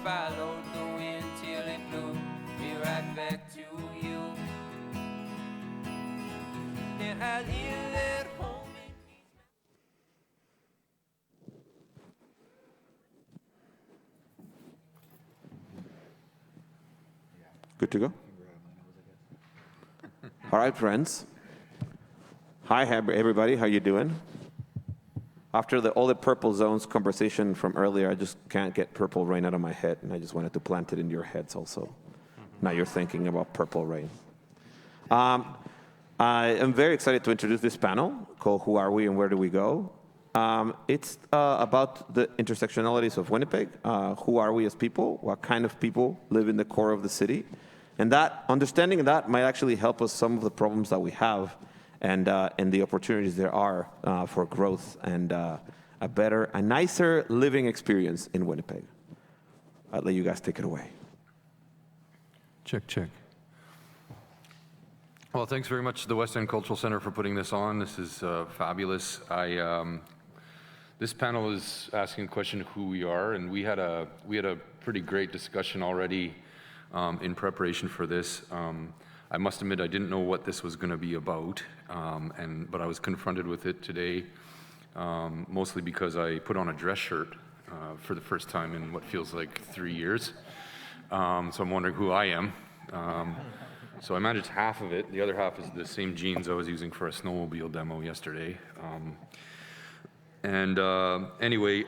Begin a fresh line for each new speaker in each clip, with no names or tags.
followed the wind till it blew me right back to you. And I live at home in
Good to go? All right, friends. Hi, everybody. How you doing? After all the purple zones conversation from earlier, I just can't get purple rain out of my head, and I just wanted to plant it in your heads also. Now you're thinking about purple rain. I am very excited to introduce this panel called Who Are We and Where Do We Go? It's about the intersectionalities of Winnipeg. Who are we as people? What kind of people live in the core of the city? And that understanding of that might actually help us some of the problems that we have and the opportunities there are for growth and a nicer living experience in Winnipeg. I'll let you guys take it away.
Check, check. Well, thanks very much to the West End Cultural Center for putting this on. This is fabulous. This panel is asking a question of who we are, and we had a pretty great discussion already in preparation for this. I must admit I didn't know what this was going to be about, but I was confronted with it today, mostly because I put on a dress shirt for the first time in what feels like 3 years. So I'm wondering who I am. So I managed half of it. The other half is the same jeans I was using for a snowmobile demo yesterday. Anyway,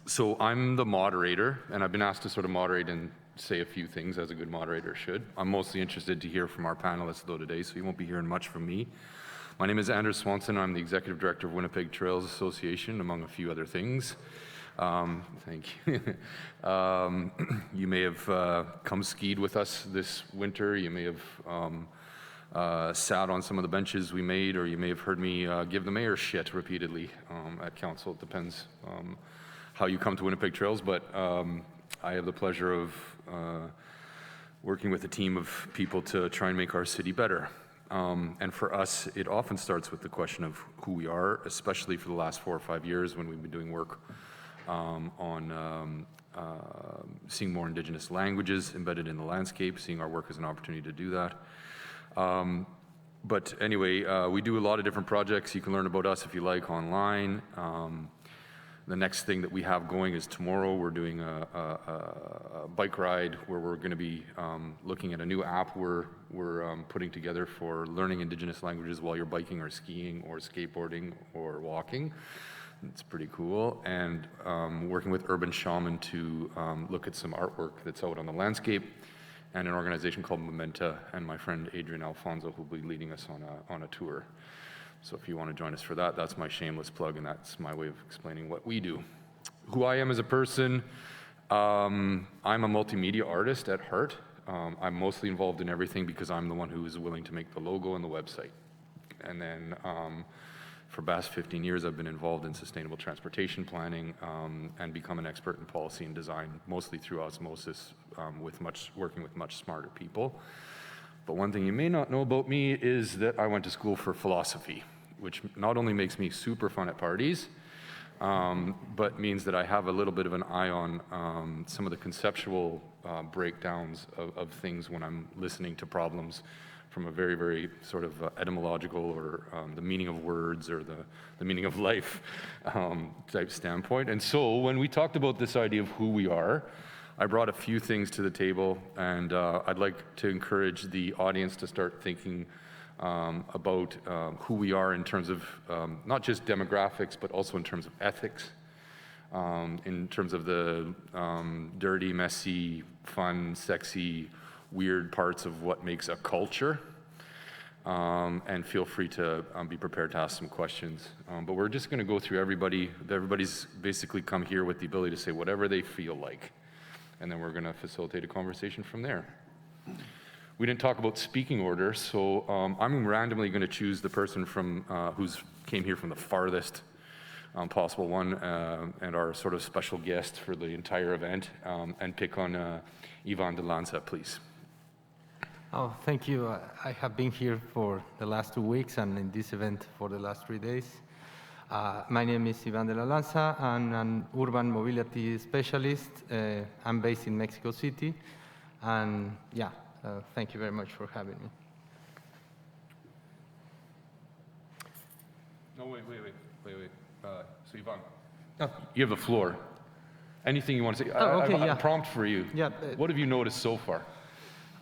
so I'm the moderator, and I've been asked to sort of moderate and say a few things, as a good moderator should. I'm mostly interested to hear from our panelists, though, today, so you won't be hearing much from me. My name is Swanson. I'm the Executive Director of Winnipeg Trails Association, among a few other things. Thank you. You may have come skied with us this winter. You may have sat on some of the benches we made, or you may have heard me give the mayor shit repeatedly at council. It depends how you come to Winnipeg Trails, but I have the pleasure of working with a team of people to try and make our city better. And for us, it often starts with the question of who we are, especially for the last 4 or 5 years when we've been doing work on seeing more Indigenous languages embedded in the landscape, seeing our work as an opportunity to do that. But anyway, we do a lot of different projects. You can learn about us if you like online. The next thing that we have going is tomorrow we're doing a bike ride where we're going to be looking at a new app we're putting together for learning Indigenous languages while you're biking or skiing or skateboarding or walking. It's pretty cool. And working with Urban Shaman to look at some artwork that's out on the landscape, and an organization called Mementa, and my friend Adrian Alfonso, who will be leading us on a tour. So if you want to join us for that, that's my shameless plug, and that's my way of explaining what we do. Who I am as a person, I'm a multimedia artist at heart. I'm mostly involved in everything because I'm the one who is willing to make the logo and the website. And then for the past 15 years, I've been involved in sustainable transportation planning and become an expert in policy and design, mostly through osmosis, working with much smarter people. But one thing you may not know about me is that I went to school for philosophy, which not only makes me super fun at parties, but means that I have a little bit of an eye on some of the conceptual breakdowns of things when I'm listening to problems from a very, very sort of etymological or the meaning of words or the meaning of life type standpoint. And so when we talked about this idea of who we are, I brought a few things to the table, and I'd like to encourage the audience to start thinking about who we are in terms of not just demographics, but also in terms of ethics, in terms of the dirty, messy, fun, sexy, weird parts of what makes a culture. And feel free to be prepared to ask some questions. But we're just going to go through everybody. Everybody's basically come here with the ability to say whatever they feel like. And then we're going to facilitate a conversation from there. We didn't talk about speaking order, so I'm randomly going to choose the person from who's came here from the farthest possible one, and our sort of special guest for the entire event, and pick on Ivan de Lanza, please.
Oh, thank you. I have been here for the last 2 weeks and in this event for the last 3 days. My name is Ivan de la Lanza. I'm an urban mobility specialist. I'm based in Mexico City. And yeah, thank you very much for having me.
No, wait. So Ivan,
Oh.
you have the floor. Anything you want to say?
Okay,
I have
yeah.
a prompt for you.
Yeah.
What have you noticed so far?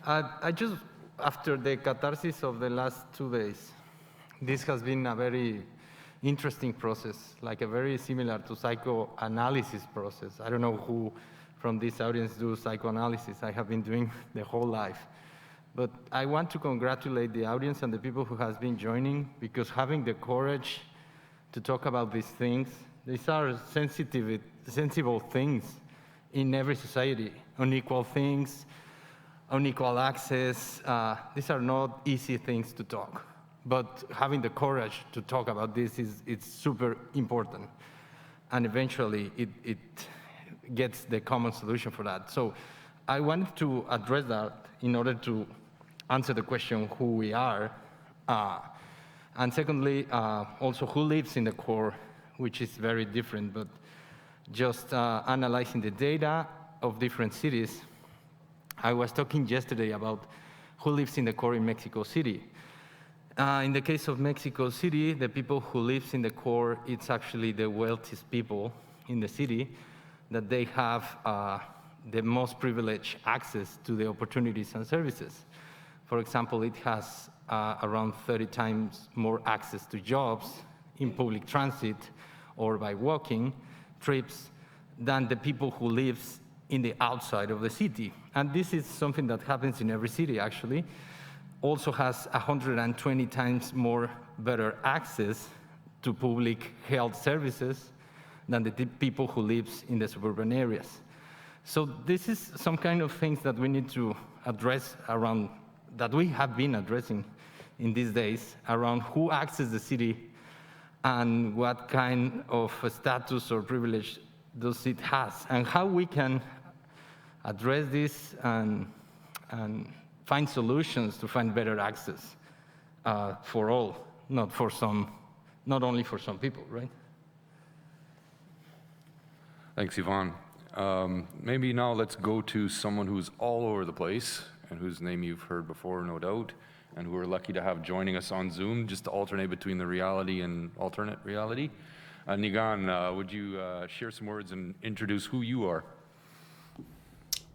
I just, after the catharsis of the last 2 days, this has been a very interesting process, like a very similar to psychoanalysis process. I don't know who from this audience do psychoanalysis. I have been doing the whole life. But I want to congratulate the audience and the people who has been joining, because having the courage to talk about these things, these are sensible things in every society, unequal things, unequal access. These are not easy things to talk, but having the courage to talk about this it's super important, and eventually it gets the common solution for that. So I wanted to address that in order to answer the question who we are, and secondly, also who lives in the core, which is very different, but just analyzing the data of different cities. I was talking yesterday about who lives in the core in Mexico City. In the case of Mexico City, the people who lives in the core, it's actually the wealthiest people in the city, that they have the most privileged access to the opportunities and services. For example, it has around 30 times more access to jobs in public transit or by walking trips than the people who lives in the outside of the city. And this is something that happens in every city, actually. Also has 120 times more better access to public health services than the people who lives in the suburban areas. So this is some kind of things that we need to address around, that we have been addressing in these days, around who accesses the city and what kind of status or privilege does it has, and how we can address this and find solutions to find better access for all, not only for some people, right?
Thanks, Ivan. Maybe now let's go to someone who's all over the place and whose name you've heard before, no doubt, and who we're lucky to have joining us on Zoom, just to alternate between the reality and alternate reality. Nigan, would you share some words and introduce who you are?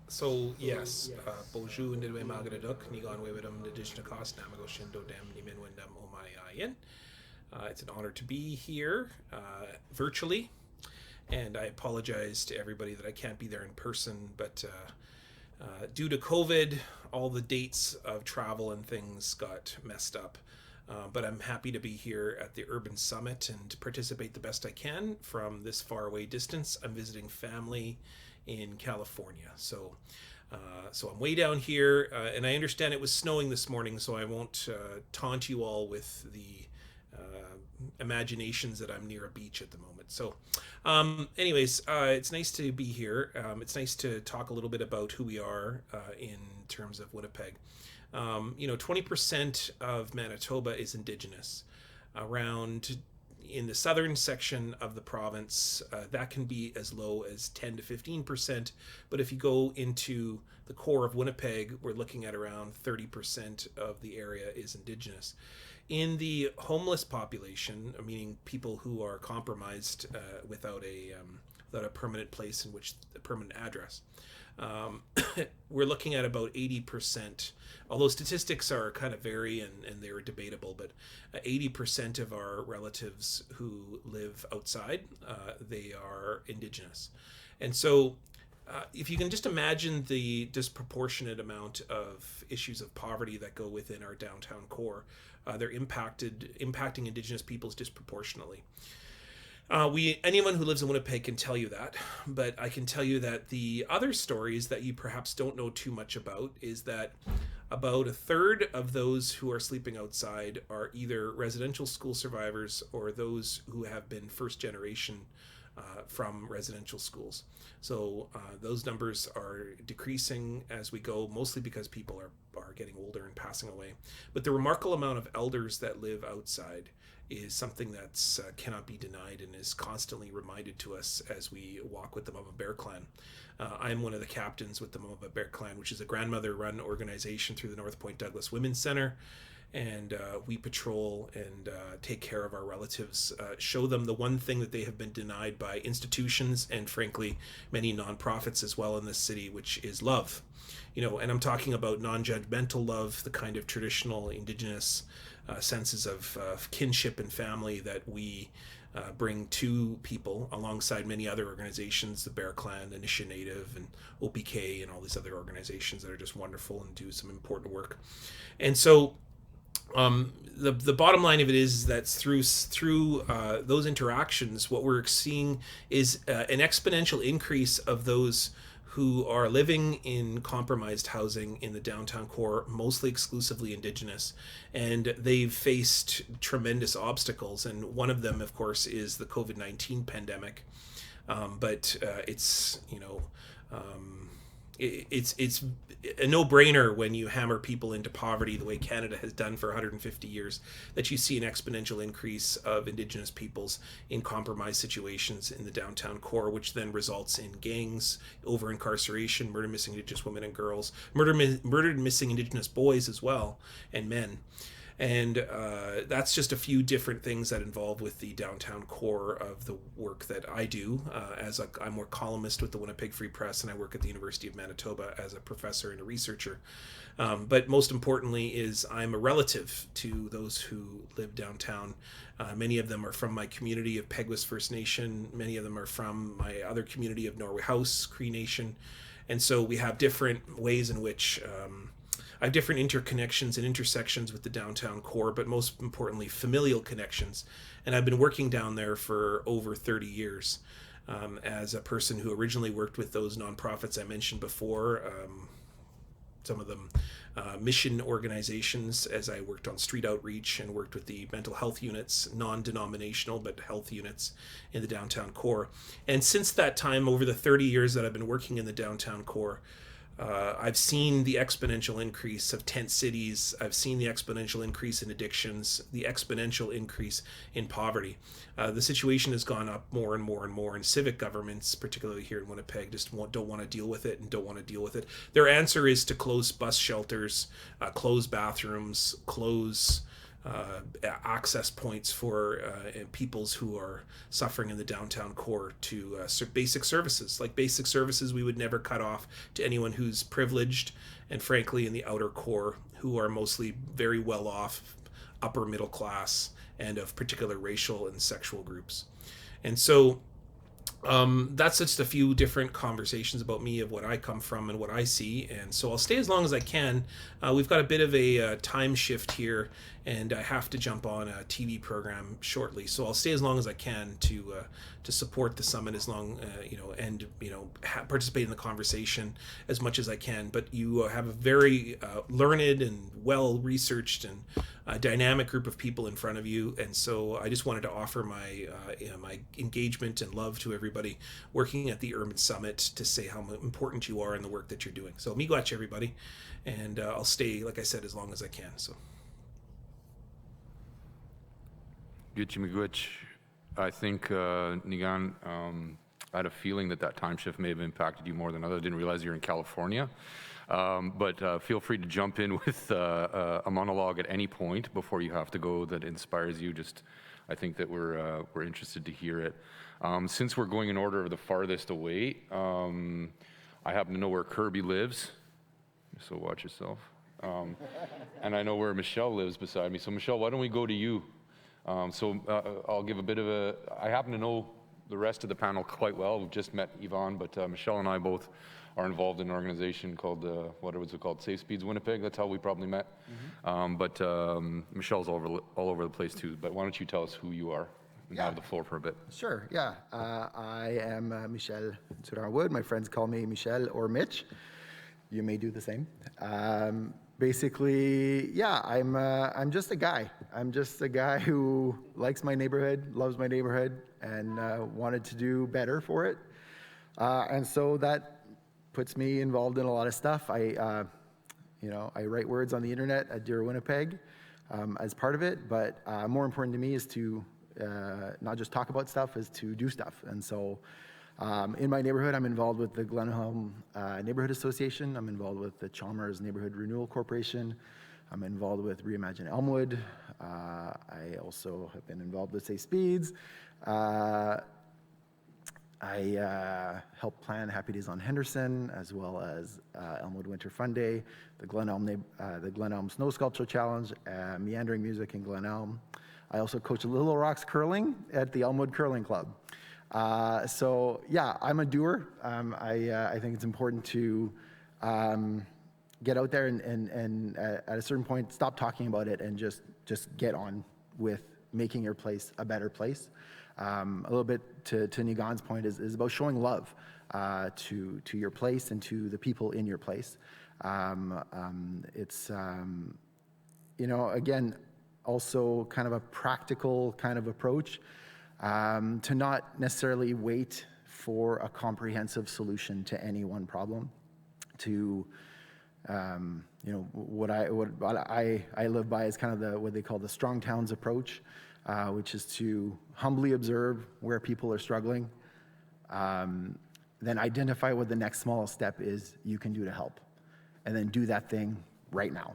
So yes, bonjour ndidwe magraduk nigan webedum nadishnakas namago shindo dam nimin wendam omayayin. It's an honor to be here virtually, and I apologize to everybody that I can't be there in person, but due to COVID, all the dates of travel and things got messed up. But I'm happy to be here at the Urban Summit and to participate the best I can from this faraway distance. I'm visiting family in California, so I'm way down here, and I understand it was snowing this morning, so I won't taunt you all with the imaginations that I'm near a beach at the moment. So anyways, it's nice to be here. It's nice to talk a little bit about who we are in terms of Winnipeg. 20% of Manitoba is Indigenous. Around in the southern section of the province, that can be as low as 10 to 15%. But if you go into the core of Winnipeg, we're looking at around 30% of the area is Indigenous. In the homeless population, meaning people who are compromised without a permanent place in which a permanent address, we're looking at about 80%, although statistics are kind of vary and they're debatable, but 80% of our relatives who live outside, they are Indigenous. And so if you can just imagine the disproportionate amount of issues of poverty that go within our downtown core, they're impacting Indigenous peoples disproportionately. Anyone who lives in Winnipeg can tell you that, but I can tell you that the other stories that you perhaps don't know too much about is that about a third of those who are sleeping outside are either residential school survivors or those who have been first generation from residential schools. So those numbers are decreasing as we go, mostly because people are getting older and passing away. But the remarkable amount of elders that live outside is something that's cannot be denied and is constantly reminded to us as we walk with the Mama Bear Clan. I'm one of the captains with the Mama Bear Clan, which is a grandmother-run organization through the North Point Douglas Women's Center. And we patrol and take care of our relatives, show them the one thing that they have been denied by institutions and, frankly, many nonprofits as well in this city, which is love. And I'm talking about non-judgmental love, the kind of traditional Indigenous senses of kinship and family that we bring to people alongside many other organizations, the Bear Clan, Initiative Native, and OPK, and all these other organizations that are just wonderful and do some important work. And so the bottom line of it is that through those interactions, what we're seeing is an exponential increase of those who are living in compromised housing in the downtown core, mostly exclusively Indigenous, and they've faced tremendous obstacles. And one of them, of course, is the COVID-19 pandemic. But it's a no-brainer when you hammer people into poverty the way Canada has done for 150 years, that you see an exponential increase of Indigenous peoples in compromised situations in the downtown core, which then results in gangs, over-incarceration, murder missing Indigenous women and girls, murdered missing Indigenous boys as well, and men. And that's just a few different things that involve with the downtown core of the work that I do. I'm a columnist with the Winnipeg Free Press, and I work at the University of Manitoba as a professor and a researcher. But most importantly is I'm a relative to those who live downtown. Many of them are from my community of Peguis First Nation. Many of them are from my other community of Norway House, Cree Nation. And so we have different ways in which I have different interconnections and intersections with the downtown core, but most importantly, familial connections. And I've been working down there for over 30 years as a person who originally worked with those nonprofits I mentioned before, some of them mission organizations, as I worked on street outreach and worked with the mental health units, non-denominational, but health units in the downtown core. And since that time, over the 30 years that I've been working in the downtown core, I've seen the exponential increase of tent cities. I've seen the exponential increase in addictions, the exponential increase in poverty. The situation has gone up more and more and more, and civic governments, particularly here in Winnipeg, just don't want to deal with it and don't want to deal with it. Their answer is to close bus shelters, close bathrooms, close access points for peoples who are suffering in the downtown core to basic services. Like basic services we would never cut off to anyone who's privileged, and frankly in the outer core who are mostly very well off, upper middle class, and of particular racial and sexual groups. And so that's just a few different conversations about me, of what I come from and what I see. And so I'll stay as long as I can. We've got a bit of a time shift here, and I have to jump on a TV program shortly. So I'll stay as long as I can to support the summit as long, and participate in the conversation as much as I can. But you have a very learned and well-researched and dynamic group of people in front of you. And so I just wanted to offer my my engagement and love to everybody working at the Urban Summit, to say how important you are in the work that you're doing. So miigwech, everybody. And I'll stay, like I said, as long as I can. So.
Miigwech. I think, Nigan, I had a feeling that time shift may have impacted you more than others. I didn't realize you're in California. But feel free to jump in with a monologue at any point before you have to go that inspires you. I think that we're interested to hear it. Since we're going in order of the farthest away, I happen to know where Kirby lives, so watch yourself. And I know where Michel lives beside me. So Michel, why don't we go to you? I'll give a bit of I happen to know the rest of the panel quite well. We've just met Yvonne, but Michel and I both are involved in an organization called, what was it called? Safe Speeds Winnipeg. That's how we probably met. Mm-hmm. Michel's all over the place too. But why don't you tell us who you are and have the floor for a bit?
Sure, yeah. I am Michel Durand-Wood. My friends call me Michel or Mitch. You may do the same. Basically, yeah, I'm just a guy. I'm just a guy who likes my neighborhood, loves my neighborhood, and wanted to do better for it. And so that puts me involved in a lot of stuff. I write words on the internet at Dear Winnipeg. as part of it, but more important to me is to not just talk about stuff, is to do stuff. And so in my neighborhood, I'm involved with the Glenelm Neighborhood Association. I'm involved with the Chalmers Neighborhood Renewal Corporation. I'm involved with Reimagine Elmwood. I also have been involved with Safe Speeds. I helped plan Happy Days on Henderson, as well as Elmwood Winter Fun Day, the Glenelm Snow Sculpture Challenge, Meandering Music in Glenelm. I also coach Little Rocks curling at the Elmwood Curling Club. So yeah, I'm a doer. I think it's important to get out there and at a certain point stop talking about it and just get on with making your place a better place. A little bit to Nigan's point is about showing love to your place and to the people in your place. It's again, also kind of a practical kind of approach to not necessarily wait for a comprehensive solution to any one problem. To what I live by is kind of what they call the strong towns approach, which is to humbly observe where people are struggling, then identify what the next smallest step is you can do to help, and then do that thing right now,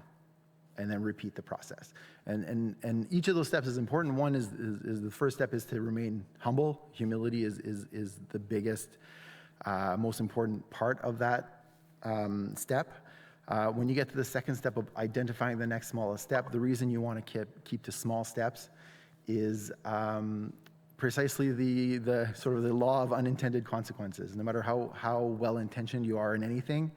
and then repeat the process. And each of those steps is important. One is the first step is to remain humble. Humility is the biggest, most important part of that step. When you get to the second step of identifying the next smallest step, the reason you want to keep to small steps is precisely the sort of the law of unintended consequences. No matter how well-intentioned you are in anything,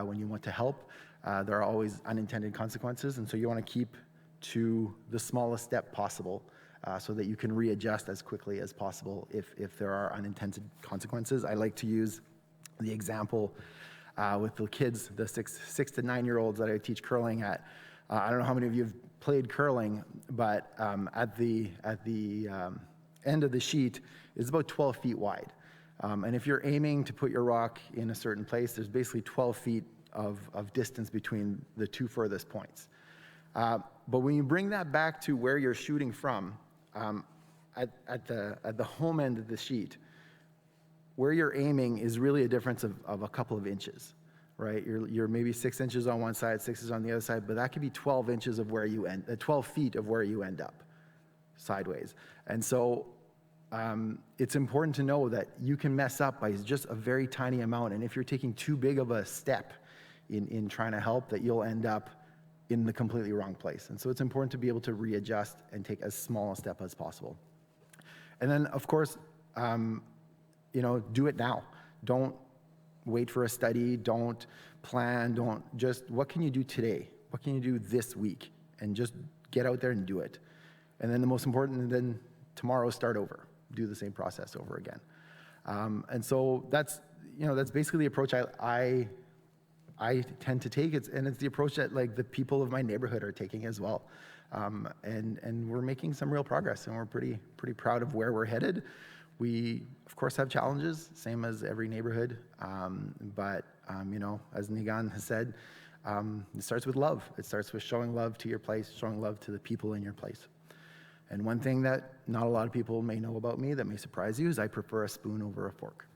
when you want to help, there are always unintended consequences, and so you want to keep to the smallest step possible so that you can readjust as quickly as possible if there are unintended consequences. I like to use the example with the kids, the 6 to 9 year olds that I teach curling at. I don't know how many of you have played curling, but at the end of the sheet is about 12 feet wide. And if you're aiming to put your rock in a certain place, there's basically 12 feet of distance between the two furthest points. But when you bring that back to where you're shooting from, at the home end of the sheet, where you're aiming is really a difference of a couple of inches, right? You're maybe 6 inches on one side, 6 inches on the other side, but that could be 12 inches of where you 12 feet of where you end up, sideways. And so it's important to know that you can mess up by just a very tiny amount, and if you're taking too big of a step in trying to help, that you'll end up in the completely wrong place. And so it's important to be able to readjust and take as small a step as possible. And then, of course, do it now. Don't wait for a study, don't plan, just what can you do today? What can you do this week? And just get out there and do it. And then the most important, then tomorrow start over. Do the same process over again. And so that's basically the approach I tend to take. It's the approach that the people of my neighborhood are taking as well. And we're making some real progress, and we're pretty proud of where we're headed. We, of course, have challenges, same as every neighborhood. But as Nigan has said, it starts with love. It starts with showing love to your place, showing love to the people in your place. And one thing that not a lot of people may know about me that may surprise you is I prefer a spoon over a fork.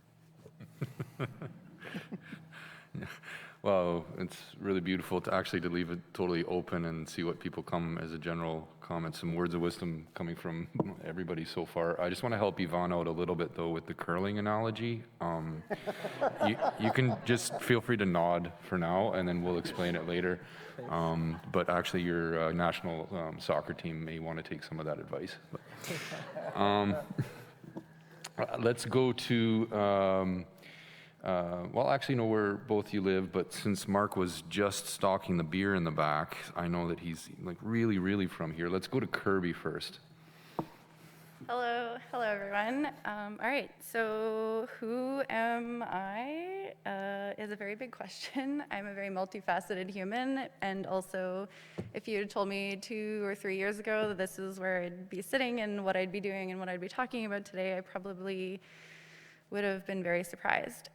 Well, it's really beautiful to leave it totally open and see what people come as a general comment. Some words of wisdom coming from everybody so far. I just want to help Yvonne out a little bit, though, with the curling analogy. You can just feel free to nod for now, and then we'll explain it later. But actually, your national soccer team may want to take some of that advice. Let's go to... well, actually, know where both you live, but since Mark was just stocking the beer in the back, I know that he's really, really from here. Let's go to Kirby first.
Hello everyone. All right, so who am I is a very big question. I'm a very multifaceted human, and also if you had told me 2 or 3 years ago that this is where I'd be sitting and what I'd be doing and what I'd be talking about today, I probably would have been very surprised.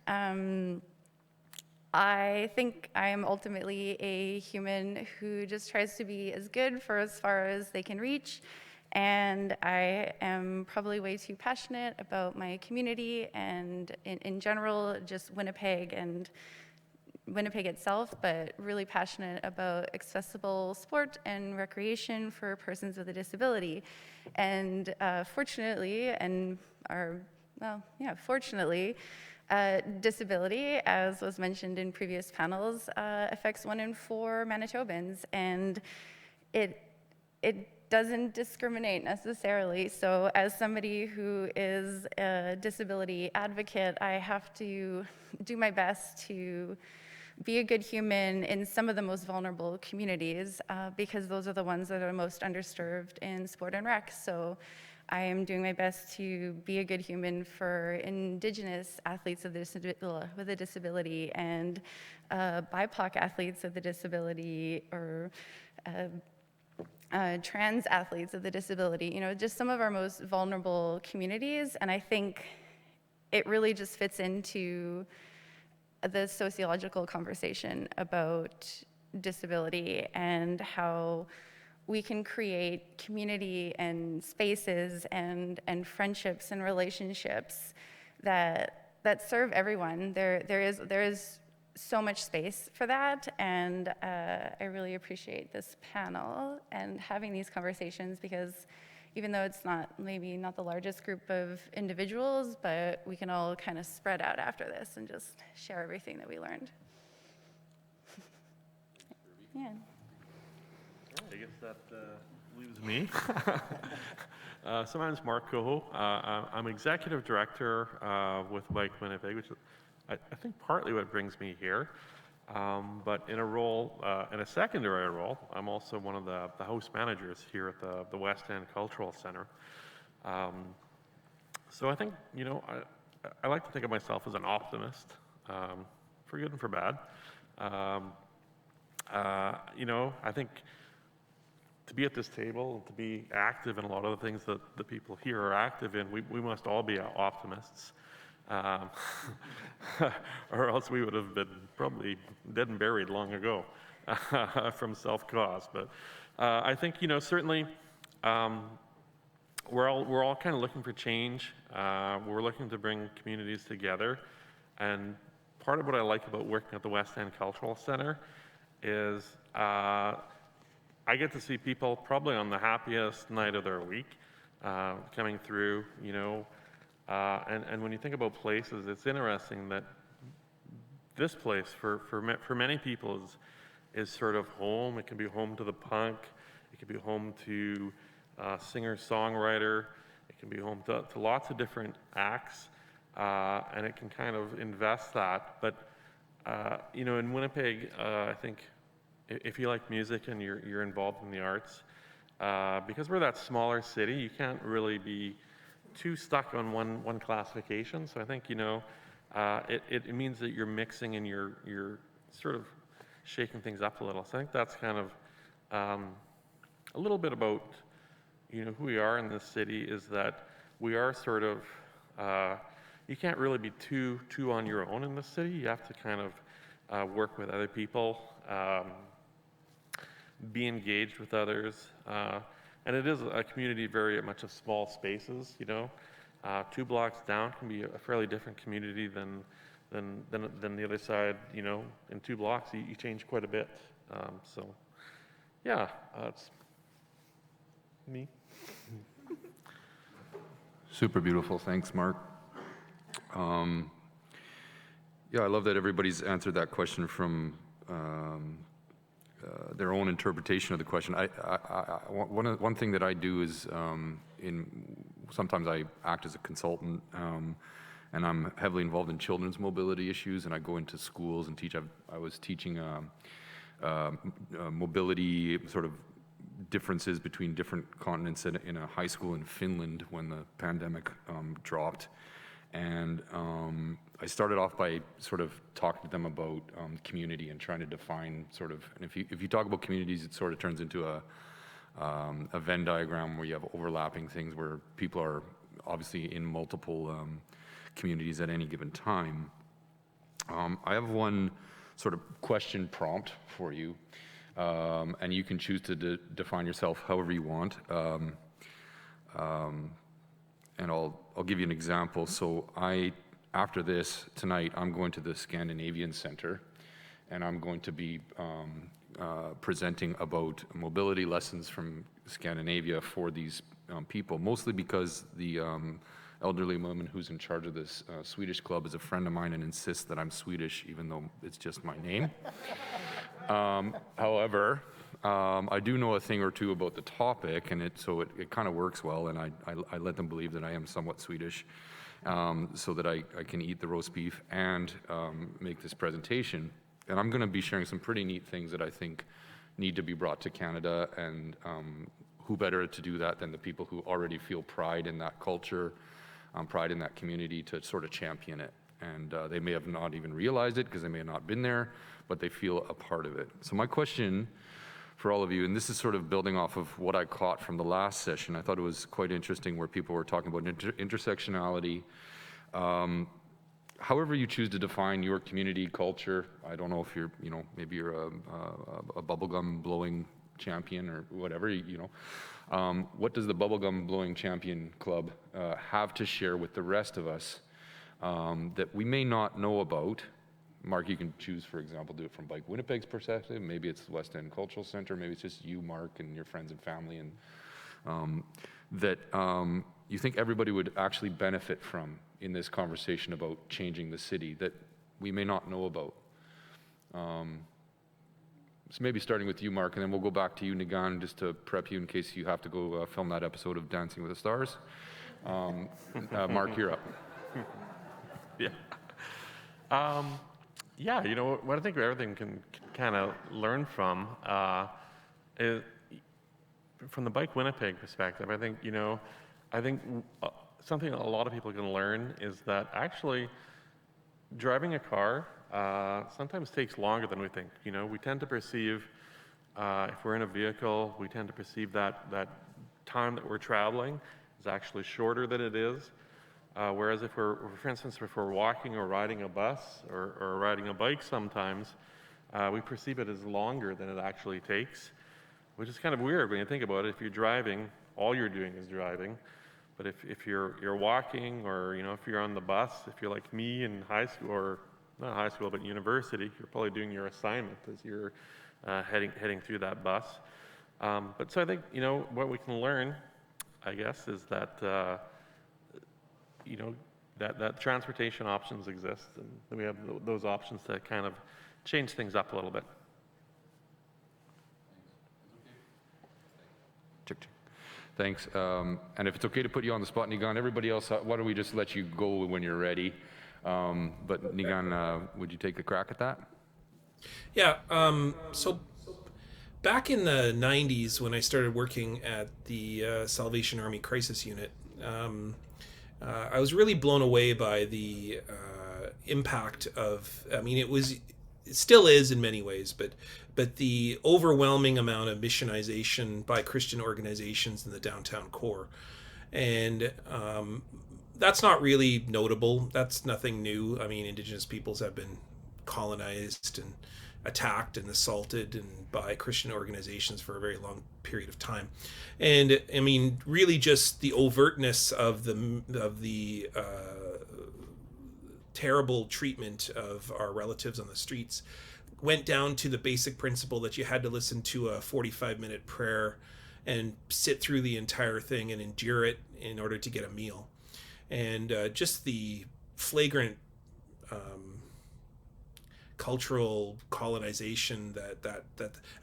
I think I am ultimately a human who just tries to be as good for as far as they can reach. And I am probably way too passionate about my community and in general, just Winnipeg and Winnipeg itself, but really passionate about accessible sport and recreation for persons with a disability. And fortunately, disability, as was mentioned in previous panels, affects 1 in 4 Manitobans, and it doesn't discriminate necessarily. So as somebody who is a disability advocate, I have to do my best to be a good human in some of the most vulnerable communities, because those are the ones that are most underserved in sport and rec. So I am doing my best to be a good human for Indigenous athletes with a disability and BIPOC athletes with a disability, or trans athletes with a disability, you know, just some of our most vulnerable communities. And I think it really just fits into the sociological conversation about disability and how we can create community and spaces and friendships and relationships that serve everyone. There is so much space for that, and I really appreciate this panel and having these conversations, because even though it's maybe not the largest group of individuals, but we can all kind of spread out after this and just share everything that we learned. Yeah.
I guess that leaves me. So my name is Mark Cohoe. I'm executive director with Winnipeg, which is, I think, partly what brings me here. But in a secondary role, I'm also one of the host managers here at the West End Cultural Center. So I think, you know, I like to think of myself as an optimist, for good and for bad. You know, I think to be at this table and to be active in a lot of the things that the people here are active in, we must all be optimists. Or else we would have been probably dead and buried long ago from self-cause. But I think, you know, certainly we're all kind of looking for change. We're looking to bring communities together. And part of what I like about working at the West End Cultural Center is I get to see people probably on the happiest night of their week coming through, you know. And when you think about places, it's interesting that this place for many people is sort of home. It can be home to the punk. It can be home to singer-songwriter. It can be home to lots of different acts, and it can kind of invest that. But you know, in Winnipeg, I think if you like music and you're involved in the arts, because we're that smaller city, you can't really be too stuck on one classification. So I think, you know, it means that you're mixing and you're sort of shaking things up a little. So I think that's kind of a little bit about, you know, who we are in this city, is that we are sort of, you can't really be too on your own in this city. You have to kind of work with other people, be engaged with others. And it is a community very much of small spaces, you know. 2 blocks down can be a fairly different community than the other side, you know. In 2 blocks, you change quite a bit. So, yeah, it's me.
Super beautiful. Thanks, Mark. Yeah, I love that everybody's answered that question from their own interpretation of the question. One thing that I do is sometimes I act as a consultant, and I'm heavily involved in children's mobility issues, and I go into schools and teach. I was teaching mobility sort of differences between different continents in a high school in Finland when the pandemic dropped. And I started off by sort of talking to them about community and trying to define sort of, and if you talk about communities, it sort of turns into a Venn diagram where you have overlapping things where people are obviously in multiple communities at any given time. I have one sort of question prompt for you, and you can choose to define yourself however you want. And I'll give you an example. So after this tonight, I'm going to the Scandinavian Center, and I'm going to be presenting about mobility lessons from Scandinavia for these people, mostly because the elderly woman who's in charge of this Swedish club is a friend of mine and insists that I'm Swedish, even though it's just my name. However, I do know a thing or two about the topic, and so it kind of works well, and I let them believe that I am somewhat Swedish, so that I can eat the roast beef and make this presentation. And I'm going to be sharing some pretty neat things that I think need to be brought to Canada, and who better to do that than the people who already feel pride in that culture, pride in that community, to sort of champion it. And they may have not even realized it because they may have not been there, but they feel a part of it. So my question for all of you, and this is sort of building off of what I caught from the last session. I thought it was quite interesting where people were talking about intersectionality. However you choose to define your community culture, I don't know if you're, maybe you're a bubblegum blowing champion or whatever, what does the bubblegum blowing champion club have to share with the rest of us that we may not know about? Mark, you can choose, for example, do it from Bike Winnipeg's perspective. Maybe it's the West End Cultural Center. Maybe it's just you, Mark, and your friends and family, and that you think everybody would actually benefit from in this conversation about changing the city that we may not know about. So maybe starting with you, Mark, and then we'll go back to you, Nigan, just to prep you in case you have to go film that episode of Dancing with the Stars. Mark, you're up.
Yeah. Yeah, what I think everything can kind of learn from is, from the Bike Winnipeg perspective, I think something a lot of people can learn is that actually driving a car sometimes takes longer than we think. We tend to perceive, if we're in a vehicle, we tend to perceive that time that we're traveling is actually shorter than it is. Whereas for instance, if we're walking or riding a bus or riding a bike sometimes, we perceive it as longer than it actually takes, which is kind of weird when you think about it. If you're driving, all you're doing is driving. But if you're walking, or if you're on the bus, if you're like me in high school, or not high school but university, you're probably doing your assignment as you're heading through that bus. But so I think what we can learn, I guess, is that that transportation options exist, and that we have those options to kind of change things up a little bit.
Thanks. And if it's okay to put you on the spot, Nigan, everybody else, why don't we just let you go when you're ready? But Nigan, would you take a crack at that?
Yeah. So back in the 90s, when I started working at the Salvation Army Crisis Unit, I was really blown away by the impact of, it still is in many ways, but the overwhelming amount of missionization by Christian organizations in the downtown core. And that's not really notable. That's nothing new. Indigenous peoples have been colonized and attacked and assaulted and by Christian organizations for a very long period of time. And really just the overtness of the terrible treatment of our relatives on the streets went down to the basic principle that you had to listen to a 45-minute prayer and sit through the entire thing and endure it in order to get a meal. And just the flagrant cultural colonization that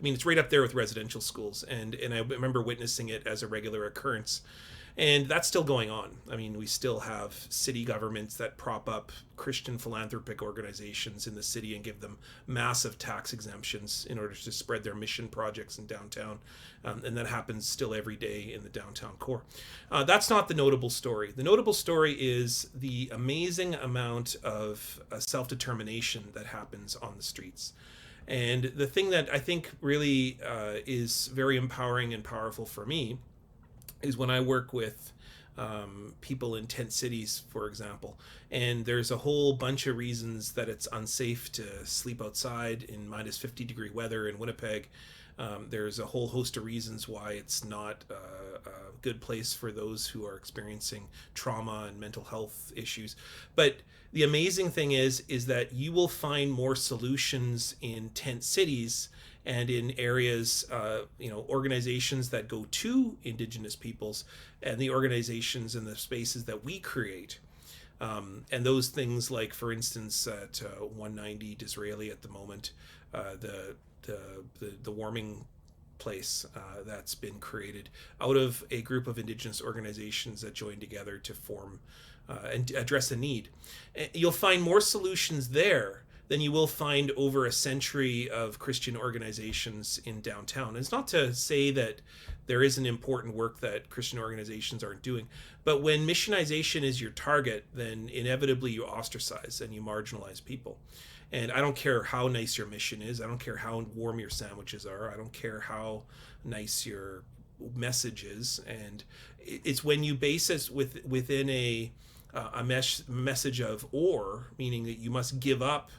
it's right up there with residential schools, and I remember witnessing it as a regular occurrence. And that's still going on. We still have city governments that prop up Christian philanthropic organizations in the city and give them massive tax exemptions in order to spread their mission projects in downtown. And that happens still every day in the downtown core. That's not the notable story. The notable story is the amazing amount of self-determination that happens on the streets. And the thing that I think really is very empowering and powerful for me is when I work with people in tent cities, for example. And there's a whole bunch of reasons that it's unsafe to sleep outside in minus 50-degree weather in Winnipeg. There's a whole host of reasons why it's not a good place for those who are experiencing trauma and mental health issues. But the amazing thing is that you will find more solutions in tent cities and in areas, organizations that go to Indigenous peoples and the organizations and the spaces that we create. And those things like, for instance, at 190 Disraeli at the moment, the warming place that's been created out of a group of Indigenous organizations that joined together to form and address a need. You'll find more solutions there than you will find over a century of Christian organizations in downtown. It's not to say that there isn't important work that Christian organizations aren't doing, but when missionization is your target, then inevitably you ostracize and you marginalize people. And I don't care how nice your mission is. I don't care how warm your sandwiches are. I don't care how nice your message is. And it's when you base it within a message of or, meaning that you must give up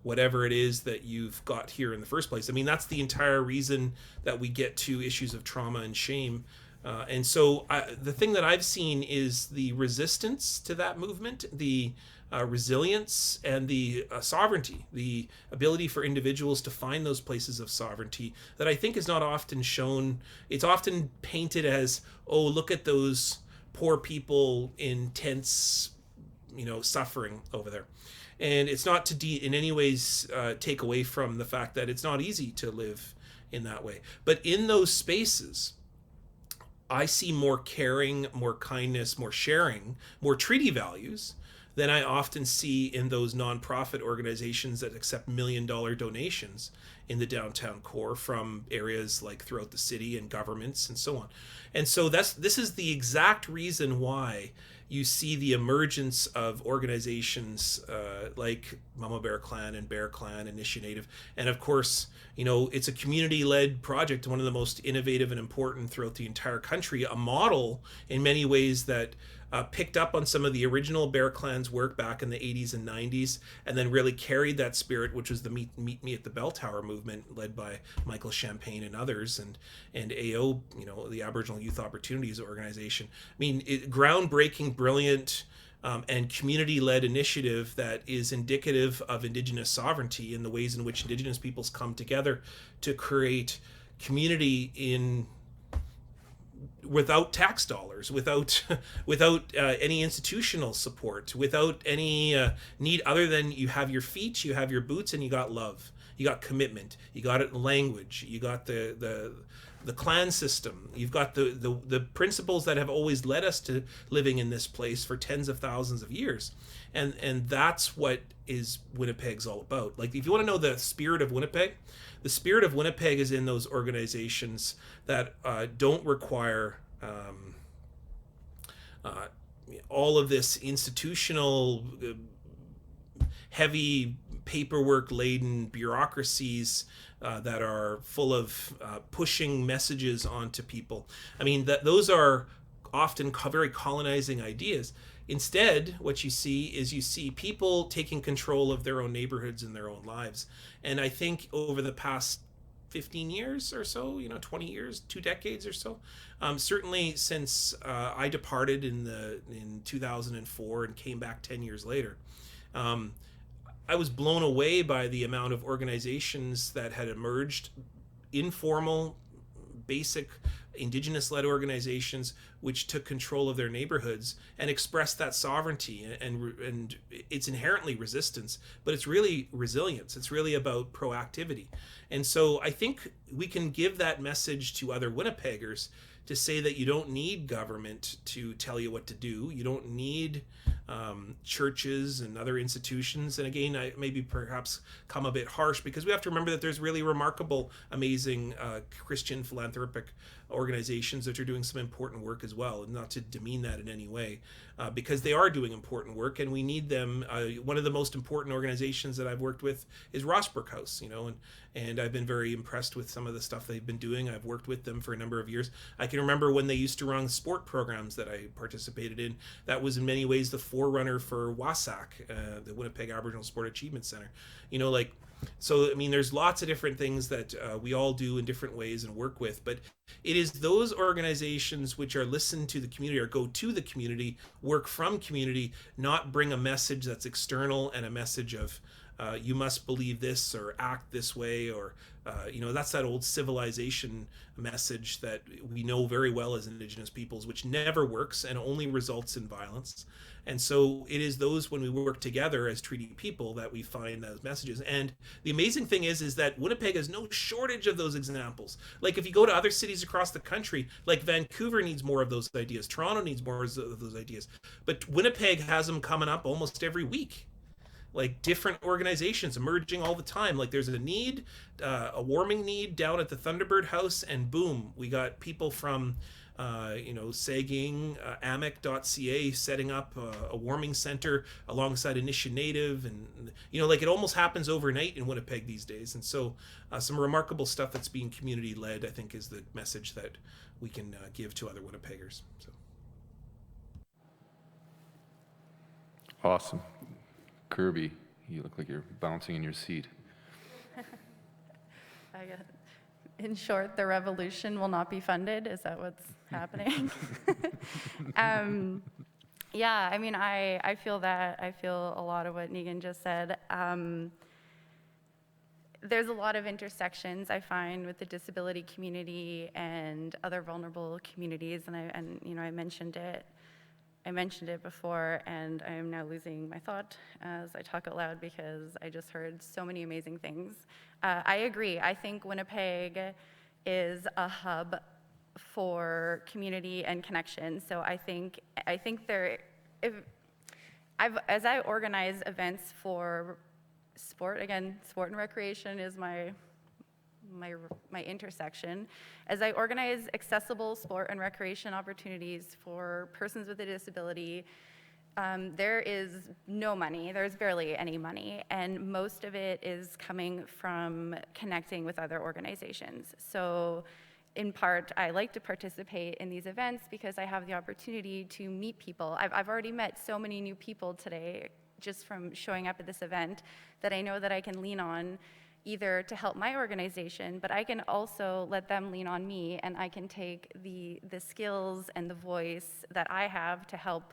whatever it is that you've got here in the first place. I mean, that's the entire reason that we get to issues of trauma and shame. And so the thing that I've seen is the resistance to that movement, the resilience and the sovereignty, the ability for individuals to find those places of sovereignty that I think is not often shown. It's often painted as, oh, look at those poor people in tents, suffering over there. And it's not to in any ways take away from the fact that it's not easy to live in that way. But in those spaces, I see more caring, more kindness, more sharing, more treaty values than I often see in those nonprofit organizations that accept $1 million donations in the downtown core from areas like throughout the city and governments and so on. And so this is the exact reason why you see the emergence of organizations like Mama Bear Clan and Bear Clan, Initiative. And of course, it's a community-led project, one of the most innovative and important throughout the entire country, a model in many ways that picked up on some of the original Bear Clan's work back in the 80s and 90s, and then really carried that spirit, which was the Meet Me at the Bell Tower movement, led by Michael Champagne and others, and AO, the Aboriginal Youth Opportunities Organization. I mean, groundbreaking, brilliant, and community-led initiative that is indicative of Indigenous sovereignty in the ways in which Indigenous peoples come together to create community without tax dollars, without any institutional support, without any need other than you have your feet, you have your boots, and you got love, you got commitment, you got language, you got the clan system, you've got the principles that have always led us to living in this place for tens of thousands of years, and that's what is Winnipeg's all about. Like, if you want to know the spirit of Winnipeg, the spirit of Winnipeg is in those organizations that don't require all of this institutional, heavy, paperwork-laden bureaucracies that are full of pushing messages onto people. I mean, those are often very colonizing ideas. Instead, what you see people taking control of their own neighborhoods and their own lives. And I think over the past 15 years or so, 20 years, 2 decades or so, certainly since I departed in 2004 and came back 10 years later, I was blown away by the amount of organizations that had emerged, informal, basic, Indigenous-led organizations which took control of their neighborhoods and expressed that sovereignty. And it's inherently resistance, but it's really resilience. It's really about proactivity. And so I think we can give that message to other Winnipeggers to say that you don't need government to tell you what to do. You don't need churches and other institutions. And again, I maybe perhaps come a bit harsh, because we have to remember that there's really remarkable, amazing Christian philanthropic organizations that are doing some important work as well, and not to demean that in any way, because they are doing important work and we need them. One of the most important organizations that I've worked with is Rossbrook House, and I've been very impressed with some of the stuff they've been doing. I've worked with them for a number of years. I can remember when they used to run sport programs that I participated in. That was in many ways the forerunner for WASAC, the Winnipeg Aboriginal Sport Achievement Center. So, I mean, there's lots of different things that we all do in different ways and work with, but it is those organizations which are listen to the community or go to the community, work from community, not bring a message that's external and a message of you must believe this or act this way, or that's that old civilization message that we know very well as Indigenous peoples, which never works and only results in violence. And so it is those, when we work together as treaty people, that we find those messages. And the amazing thing is that Winnipeg has no shortage of those examples. Like, if you go to other cities across the country, like Vancouver needs more of those ideas, Toronto needs more of those ideas, but Winnipeg has them coming up almost every week. Like, different organizations emerging all the time. Like, there's a need, a warming need down at the Thunderbird House, and boom, we got people from Saging, amic.ca setting up a warming center alongside Initiative Native, and it almost happens overnight in Winnipeg these days. And so some remarkable stuff that's being community led, I think, is the message that we can give to other Winnipeggers. So
Awesome. Kirby, you look like you're bouncing in your seat.
In short, the revolution will not be funded. Is that what's happening? Yeah, I mean, I feel that. I feel a lot of what Negan just said. There's a lot of intersections I find with the disability community and other vulnerable communities, and I mentioned it. I mentioned it before, and I am now losing my thought as I talk out loud because I just heard so many amazing things. I agree. I think Winnipeg is a hub for community and connection. So I think as I organize events for sport, again, sport and recreation is my intersection. As I organize accessible sport and recreation opportunities for persons with a disability, there is no money, there's barely any money, and most of it is coming from connecting with other organizations. So in part, I like to participate in these events because I have the opportunity to meet people. I've already met so many new people today just from showing up at this event that I know that I can lean on either to help my organization, but I can also let them lean on me, and I can take the skills and the voice that I have to help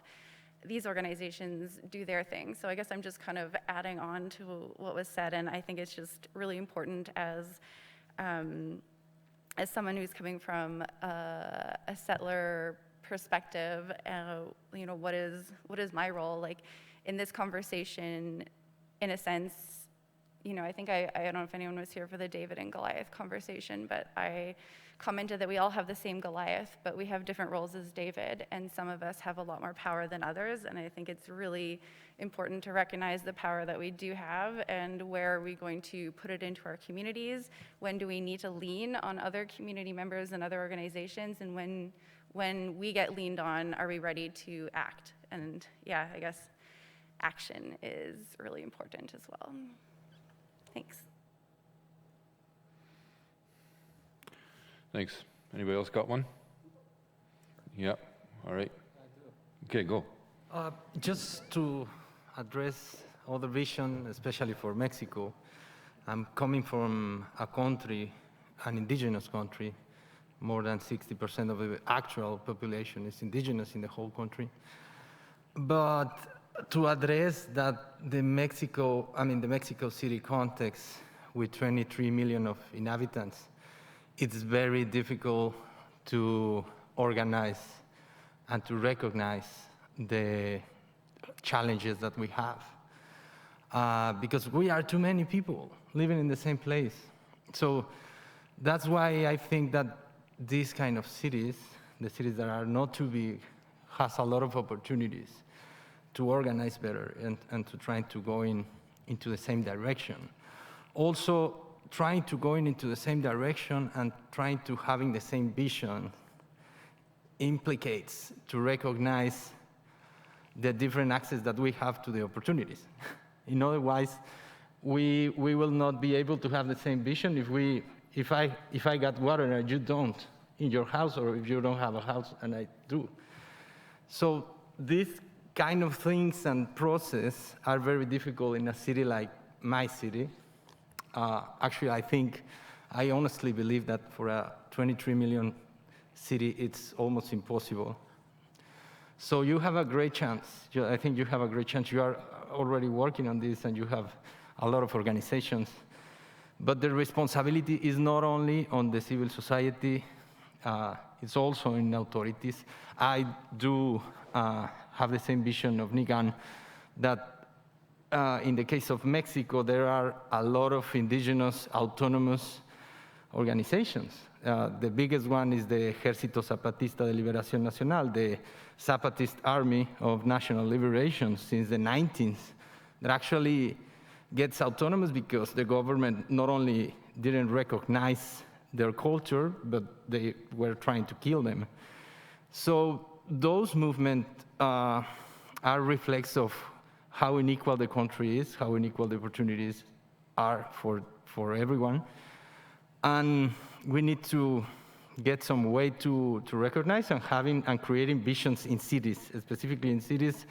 these organizations do their thing. So I guess I'm just kind of adding on to what was said, and I think it's just really important as someone who's coming from a settler perspective, what is my role? Like, in this conversation, in a sense, I think I don't know if anyone was here for the David and Goliath conversation, but I commented that we all have the same Goliath, but we have different roles as David, and some of us have a lot more power than others, and I think it's really important to recognize the power that we do have, and where are we going to put it into our communities? When do we need to lean on other community members and other organizations? And when we get leaned on, are we ready to act? And yeah, I guess action is really important as well. Thanks.
Thanks. Anybody else got one? Yeah. All right. Okay, go.
Just to address other vision, especially for Mexico, I'm coming from a country, an indigenous country. More than 60% of the actual population is indigenous in the whole country. But to address that, the Mexico City context with 23 million of inhabitants, it's very difficult to organize and to recognize the challenges that we have because we are too many people living in the same place. So that's why I think that these kind of cities, the cities that are not too big, has a lot of opportunities organize better and to try to go into the same direction. Also, trying to go into the same direction and trying to having the same vision implicates to recognize the different access that we have to the opportunities. In otherwise, we will not be able to have the same vision if I got water and you don't in your house, or if you don't have a house and I do. So these kind of things and process are very difficult in a city like my city. Actually, I honestly believe that for a 23 million city, it's almost impossible. So you have a great chance. I think you have a great chance. You are already working on this, and you have a lot of organizations. But the responsibility is not only on the civil society, it's also in authorities. I do have the same vision of Nigan, that in the case of Mexico, there are a lot of indigenous autonomous organizations. The biggest one is the Ejército Zapatista de Liberación Nacional, the Zapatist Army of National Liberation since the 19th, that actually gets autonomous because the government not only didn't recognize their culture, but they were trying to kill them. So those movements are reflex of how unequal the country is, how unequal the opportunities are for everyone. And we need to get some way to recognize and creating visions in cities, specifically in cities.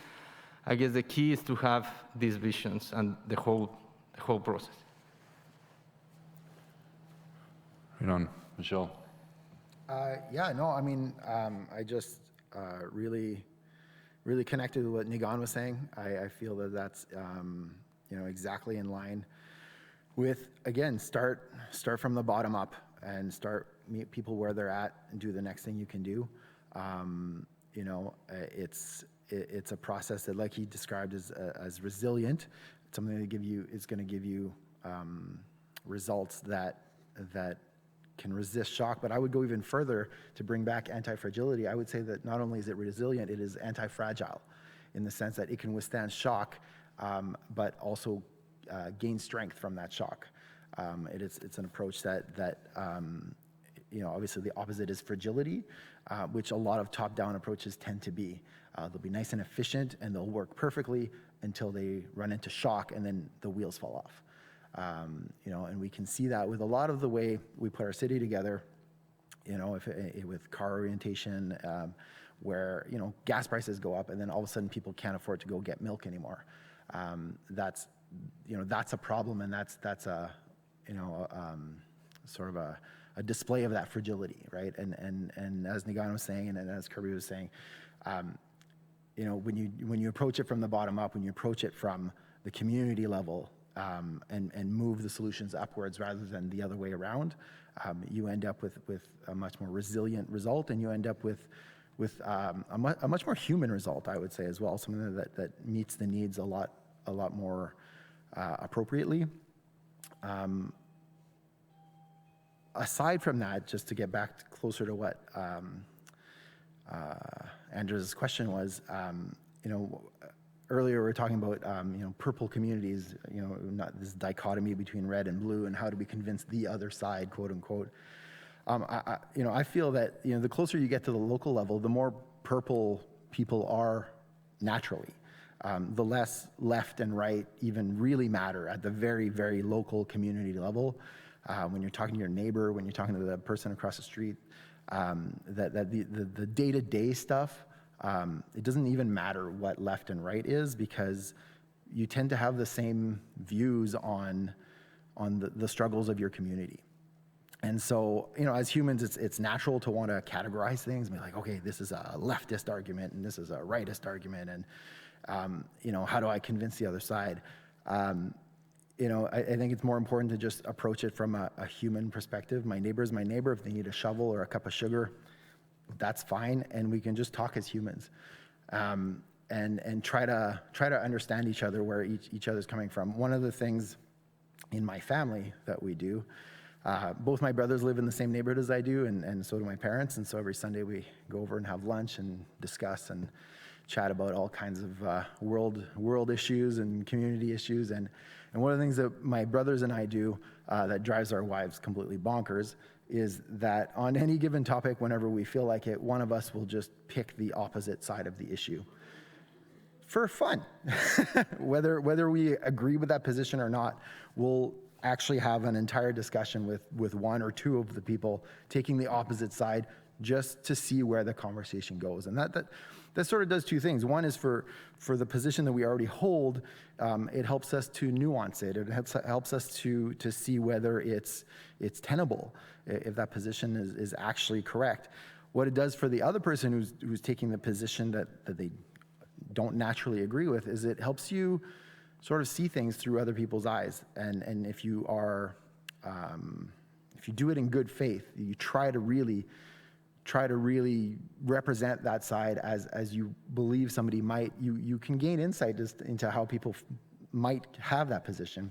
I guess the key is to have these visions and the whole process.
Right on, Michel.
I just really connected with what Nigan was saying. I feel that that's exactly in line with, again, start from the bottom up and meet people where they're at and do the next thing you can do. It's a process that, like he described, as resilient. It's something that is going to give you results that can resist shock. But I would go even further to bring back anti-fragility. I would say that not only is it resilient, it is anti-fragile in the sense that it can withstand shock, but also gain strength from that shock. It's an approach that obviously the opposite is fragility, which a lot of top-down approaches tend to be. They'll be nice and efficient, and they'll work perfectly until they run into shock, and then the wheels fall off. And we can see that with a lot of the way we put our city together, with car orientation, where, gas prices go up and then all of a sudden people can't afford to go get milk anymore. That's a problem, and that's a sort of a display of that fragility, right? And as Nigan was saying, and as Kirby was saying, when you approach it from the bottom up, when you approach it from the community level, and move the solutions upwards rather than the other way around, you end up with a much more resilient result, and you end up with a much more human result, I would say, as well, something that meets the needs a lot more appropriately. Aside from that, just to get back closer to what Andrew's question was, earlier we were talking about purple communities, not this dichotomy between red and blue, and how do we convince the other side, quote unquote. I feel that the closer you get to the local level, the more purple people are naturally. The less left and right even really matter at the very, very local community level. When you're talking to your neighbor, when you're talking to the person across the street, the day-to-day stuff, it doesn't even matter what left and right is, because you tend to have the same views on the struggles of your community. And so, as humans, it's natural to want to categorize things and be like, okay, this is a leftist argument and this is a rightist argument, and how do I convince the other side? I think it's more important to just approach it from a human perspective. My neighbor is my neighbor. If they need a shovel or a cup of sugar, that's fine, and we can just talk as humans, and try to understand each other, where each other's coming from. One of the things in my family that we do, both my brothers live in the same neighborhood as I do, and so do my parents, and so every Sunday we go over and have lunch and discuss and chat about all kinds of world issues and community issues. And one of the things that my brothers and I do that drives our wives completely bonkers is that on any given topic, whenever we feel like it, one of us will just pick the opposite side of the issue for fun. whether we agree with that position or not, we'll actually have an entire discussion with one or two of the people taking the opposite side just to see where the conversation goes. And that sort of does two things. One is for the position that we already hold, it helps us to nuance it. It helps us to see whether it's tenable, if that position is actually correct. What it does for the other person who's taking the position that they don't naturally agree with is it helps you sort of see things through other people's eyes. And if you are, if you do it in good faith, you try to really represent that side as you believe somebody might, you can gain insight just into how people might have that position.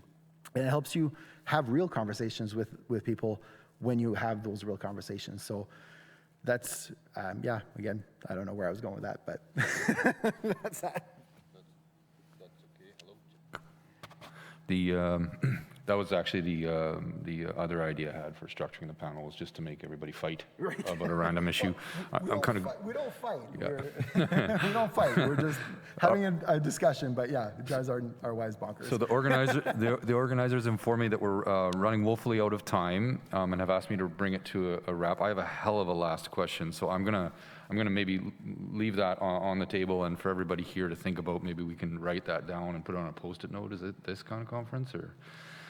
And it helps you have real conversations with people when you have those real conversations. So that's, yeah, again, I don't know where I was going with that, but that's that.
That was actually the other idea I had for structuring the panel, was just to make everybody fight about a random issue. I'm kind of.
We don't fight.
Yeah.
We don't fight. We're just having a discussion. But yeah, it drives our wives bonkers.
So the organizers informed me that we're running woefully out of time, and have asked me to bring it to a wrap. I have a hell of a last question, so I'm gonna maybe leave that on the table, and for everybody here to think about. Maybe we can write that down and put it on a Post-it note. Is it this kind of conference or?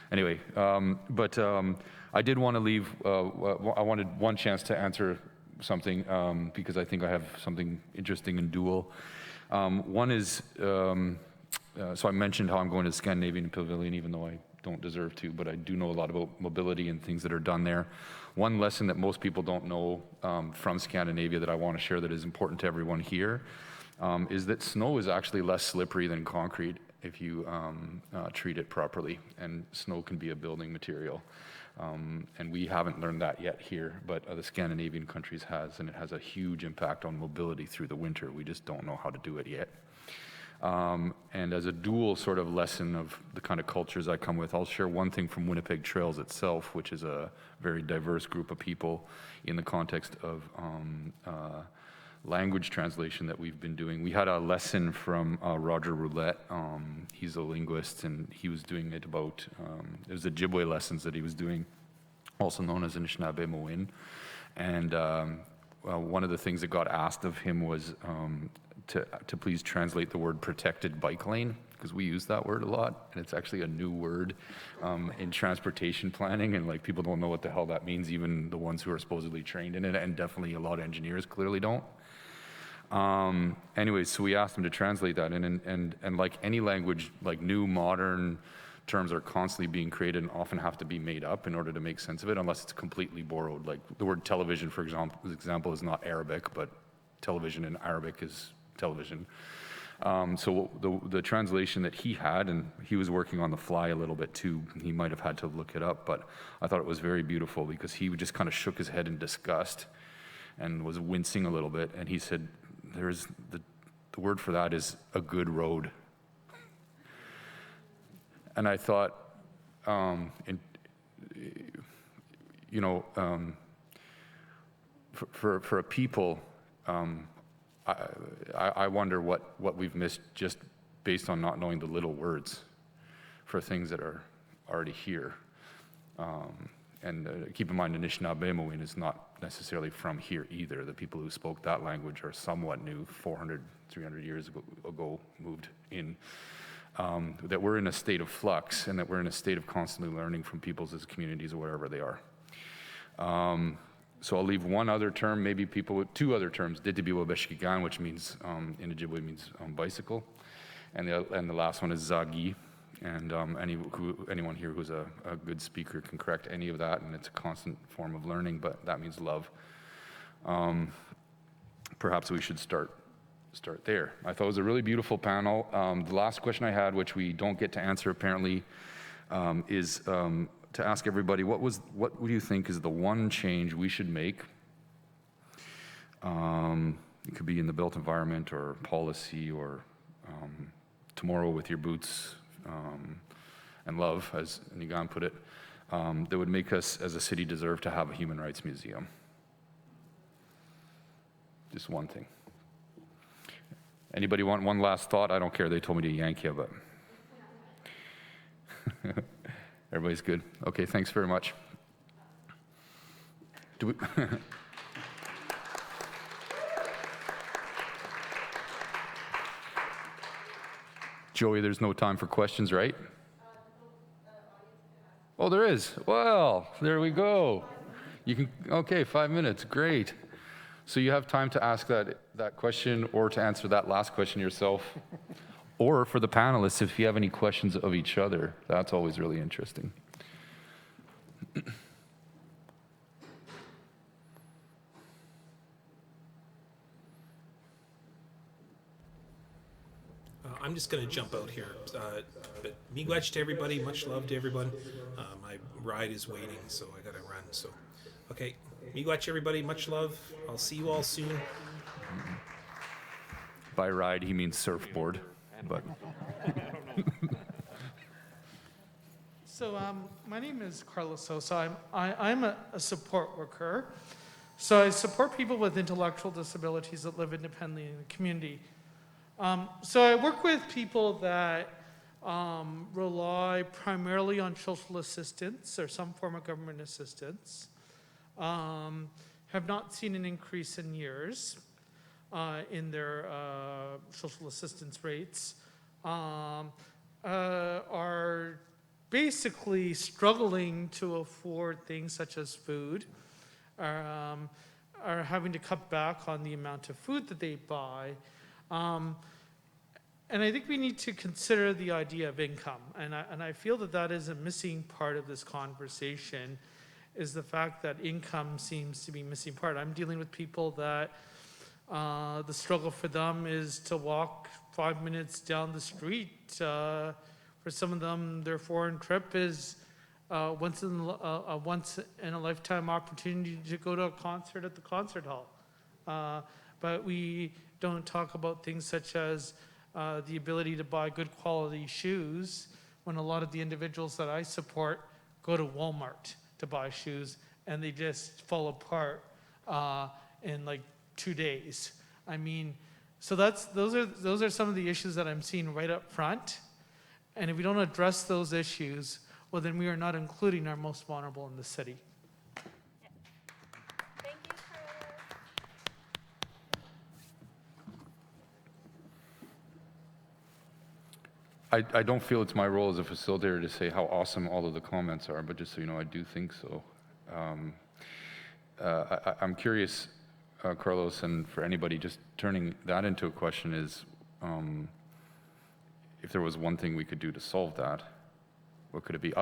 Anyway, but I did want to leave, I wanted one chance to answer something because I think I have something interesting and dual. One is, so I mentioned how I'm going to the Scandinavian Pavilion, even though I don't deserve to, but I do know a lot about mobility and things that are done there. One lesson that most people don't know from Scandinavia that I want to share that is important to everyone here is that snow is actually less slippery than concrete if you treat it properly, and snow can be a building material. And we haven't learned that yet here, but the Scandinavian countries has, and it has a huge impact on mobility through the winter. We just don't know how to do it yet. And as a dual sort of lesson of the kind of cultures I come with, I'll share one thing from Winnipeg Trails itself, which is a very diverse group of people in the context of language translation that we've been doing. We had a lesson from Roger Roulette. He's a linguist, and he was doing it about, it was the Ojibwe lessons that he was doing, also known as Anishinaabe Mowin. And one of the things that got asked of him was to please translate the word protected bike lane, because we use that word a lot, and it's actually a new word in transportation planning, and like people don't know what the hell that means, even the ones who are supposedly trained in it, and definitely a lot of engineers clearly don't. Anyways, so we asked him to translate that, and like any language, like new modern terms are constantly being created and often have to be made up in order to make sense of it, unless it's completely borrowed. Like the word television, for example, is not Arabic, but television in Arabic is television. So the translation that he had, and he was working on the fly a little bit too, he might have had to look it up, but I thought it was very beautiful because he just kind of shook his head in disgust and was wincing a little bit, and he said, there's the word for that is a good road. And I thought, for a people, I wonder what we've missed just based on not knowing the little words for things that are already here. And keep in mind, Anishinaabe Mowin is not necessarily from here either. The people who spoke that language are somewhat new, 400, 300 years ago moved in. That we're in a state of flux, and that we're in a state of constantly learning from peoples as communities or wherever they are. So I'll leave one other term, maybe people with two other terms, Ditibiwa Beshkigan, which means, in Ojibwe means bicycle. And the last one is Zagi. And anyone here who's a good speaker can correct any of that, and it's a constant form of learning, but that means love. Perhaps we should start there. I thought it was a really beautiful panel. The last question I had, which we don't get to answer apparently, is to ask everybody, what do you think is the one change we should make It could be in the built environment or policy or tomorrow with your boots and love, as Nigan put it, that would make us as a city deserve to have a human rights museum. Just one thing. Anybody want one last thought? I don't care. They told me to yank you, but everybody's good. Okay, thanks very much. Do we Joey, there's no time for questions, right? Oh, there is. Well, there we go. You can, okay, 5 minutes, great. So you have time to ask that question or to answer that last question yourself. Or for the panelists, if you have any questions of each other, that's always really interesting.
I'm just going to jump out here. But miigwech to everybody, much love to everyone. My ride is waiting, so I got to run. So, okay, miigwech everybody, much love. I'll see you all soon.
By ride, he means surfboard, but.
So my name is Carlos Sosa. I'm a support worker. So I support people with intellectual disabilities that live independently in the community. So I work with people that rely primarily on social assistance or some form of government assistance, have not seen an increase in years in their social assistance rates, are basically struggling to afford things such as food, are having to cut back on the amount of food that they buy. And I think we need to consider the idea of income. And I feel that that is a missing part of this conversation, is the fact that income seems to be a missing part. I'm dealing with people that the struggle for them is to walk 5 minutes down the street. For some of them, their foreign trip is once in a lifetime opportunity to go to a concert at the concert hall. But we don't talk about things such as the ability to buy good quality shoes, when a lot of the individuals that I support go to Walmart to buy shoes and they just fall apart in like 2 days. I mean, so those are some of the issues that I'm seeing right up front. And if we don't address those issues, well, then we are not including our most vulnerable in the city.
Thank you, Carlos.
I don't feel it's my role as a facilitator to say how awesome all of the comments are, but just so you know, I do think so. I'm curious, Carlos, and for anybody, just turning that into a question is, if there was one thing we could do to solve that, what could it be?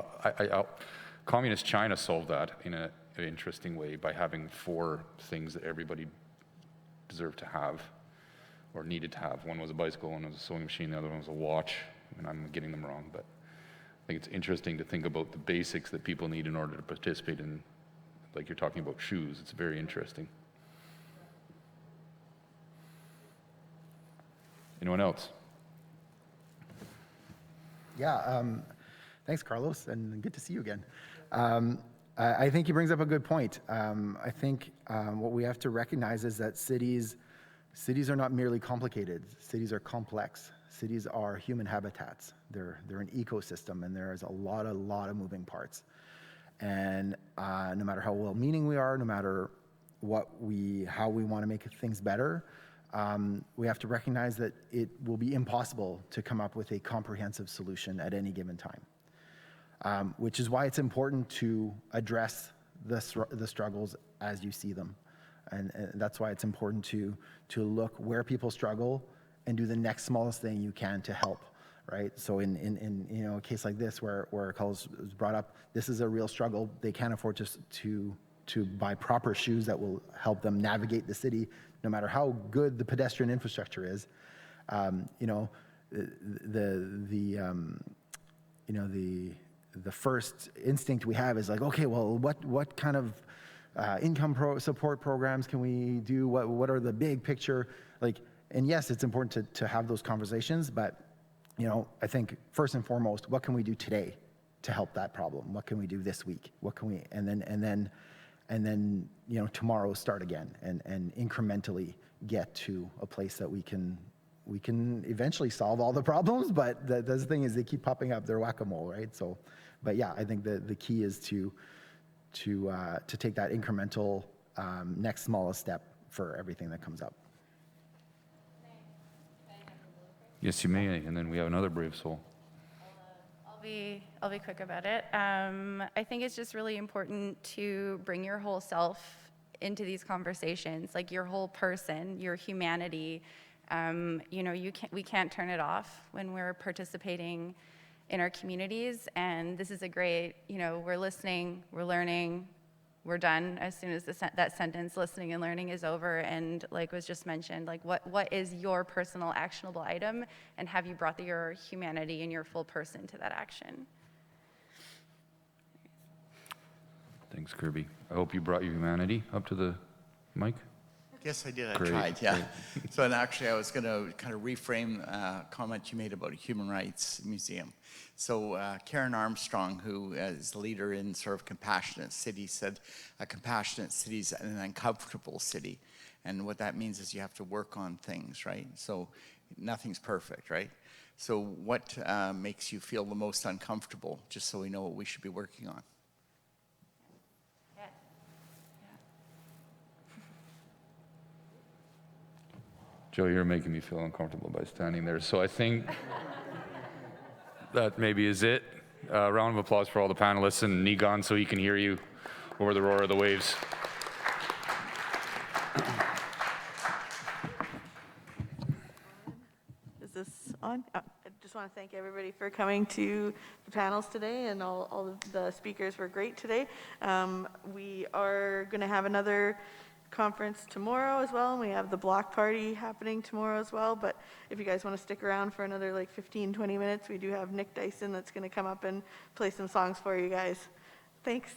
Communist China solved that in an interesting way by having 4 things that everybody deserved to have or needed to have. One was a bicycle, one was a sewing machine, the other one was a watch, and I'm getting them wrong, but I think it's interesting to think about the basics that people need in order to participate in, like you're talking about shoes. It's very interesting. Anyone else?
Yeah, thanks, Carlos, and good to see you again. I think he brings up a good point. I think what we have to recognize is that cities are not merely complicated. Cities are complex. Cities are human habitats. They're an ecosystem, and there is a lot of moving parts. And no matter how well-meaning we are, no matter how we want to make things better, we have to recognize that it will be impossible to come up with a comprehensive solution at any given time, which is why it's important to address the struggles as you see them. And that's why it's important to look where people struggle and do the next smallest thing you can to help, right? So in a case like this where Carlos was brought up, this is a real struggle. They can't afford to buy proper shoes that will help them navigate the city, no matter how good the pedestrian infrastructure is. The first instinct we have is like, okay, well, what kind of income support programs can we do? What are the big picture, like, and yes, it's important to have those conversations, but, you know, I think first and foremost, what can we do today to help that problem? What can we do this week? What can we, and then, you know, tomorrow start again and incrementally get to a place that we can eventually solve all the problems, but the thing is they keep popping up, they're whack-a-mole, right? So, but yeah, I think the key is to take that incremental next smallest step for everything that comes up.
Yes, you may, and then we have another brave soul.
I'll be quick about it. I think it's just really important to bring your whole self into these conversations, like your whole person, your humanity. You know, we can't turn it off when we're participating in our communities. And this is a great, you know, we're listening, we're learning, we're done as soon as that sentence, listening and learning, is over. And like was just mentioned, like what is your personal actionable item, and have you brought your humanity and your full person to that action?
Thanks, Kirby. I hope you brought your humanity up to the mic.
Yes, I did.
Great,
I tried, yeah.
great.
So, and actually, I was going to kind of reframe a comment you made about a human rights museum. So, Karen Armstrong, who is the leader in sort of compassionate cities, said a compassionate city is an uncomfortable city. And what that means is you have to work on things, right? So, nothing's perfect, right? So, what makes you feel the most uncomfortable, just so we know what we should be working on?
Joe, you're making me feel uncomfortable by standing there. So I think that maybe is it. Round of applause for all the panelists, and Nigon so he can hear you over the roar of the waves.
Is this on? I just want to thank everybody for coming to the panels today, and all of the speakers were great today. We are going to have another conference tomorrow as well, and we have the block party happening tomorrow as well. But if you guys want to stick around for another like 15-20 minutes, we do have Nick Dyson that's going to come up and play some songs for you guys. Thanks.